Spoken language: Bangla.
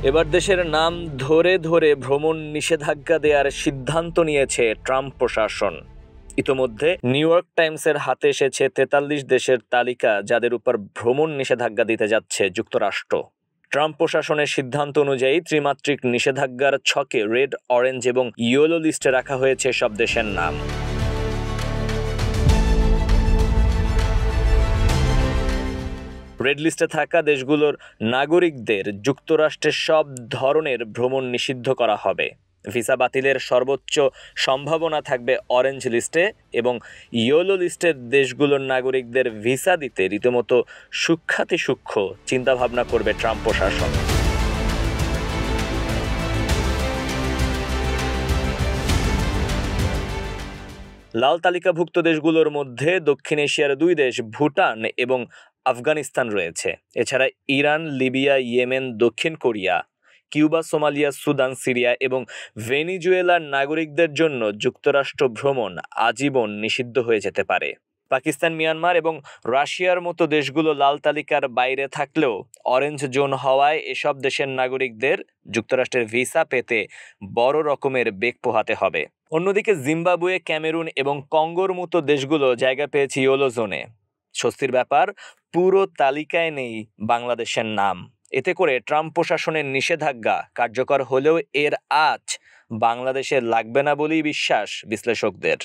এবার দেশের নাম ধরে ধরে ভ্রমণ নিষেধাজ্ঞা দেওয়ার সিদ্ধান্ত নিয়েছে ট্রাম্প প্রশাসন। ইতোমধ্যে নিউ ইয়র্ক টাইমসের হাতে এসেছে ৪৩ দেশের তালিকা যাদের উপর ভ্রমণ নিষেধাজ্ঞা দিতে যাচ্ছে যুক্তরাষ্ট্র। ট্রাম্প প্রশাসনের সিদ্ধান্ত অনুযায়ী ত্রিমাত্রিক নিষেধাজ্ঞার ছকে রেড, অরেঞ্জ এবং ইয়েলো লিস্টে রাখা হয়েছে সব দেশের নাম। রেড লিস্টে থাকা দেশগুলোর নাগরিকদের যুক্তরাষ্ট্রের সব ধরনের ভ্রমণ নিষিদ্ধ করা হবে। ভিসা বাতিলের সর্বোচ্চ সম্ভাবনা থাকবে অরেঞ্জ লিস্টে এবং ইয়েলো লিস্টের দেশগুলোর নাগরিকদের ভিসা দিতে রীতিমতো সূক্ষ্মাতি সূক্ষ্ম চিন্তাভাবনা করবে ট্রাম্প প্রশাসন। লাল তালিকাভুক্ত দেশগুলোর মধ্যে দক্ষিণ এশিয়ার ২ দেশ ভুটান এবং আফগানিস্তান রয়েছে। এছাড়া ইরান, লিবিয়া, ইয়েমেন, দক্ষিণ Korea, Cuba, Somalia, Sudan, Syria এবং ভেনিজুয়েলার নাগরিকদের জন্য যুক্তরাষ্ট্র ভ্রমণ আজীবন নিষিদ্ধ হয়ে যেতে পারে। পাকিস্তান, মিয়ানমার এবং রাশিয়ার মতো দেশগুলো লাল তালিকার বাইরে থাকলেও অরেঞ্জ জোন হওয়ায় এসব দেশের নাগরিকদের যুক্তরাষ্ট্রের ভিসা পেতে বড় রকমের বেগ পোহাতে হবে। অন্যদিকে জিম্বাবুয়ে, ক্যামেরুন এবং কঙ্গোর মতো দেশগুলো জায়গা পেয়েছে ইয়েলো জোনে। স্বস্তির ব্যাপার, পুরো তালিকায় নেই বাংলাদেশের নাম। এতে করে ট্রাম্প প্রশাসনের নিষেধাজ্ঞা কার্যকর হলেও এর আঁচ বাংলাদেশে লাগবে না বলেই বিশ্বাস বিশ্লেষকদের।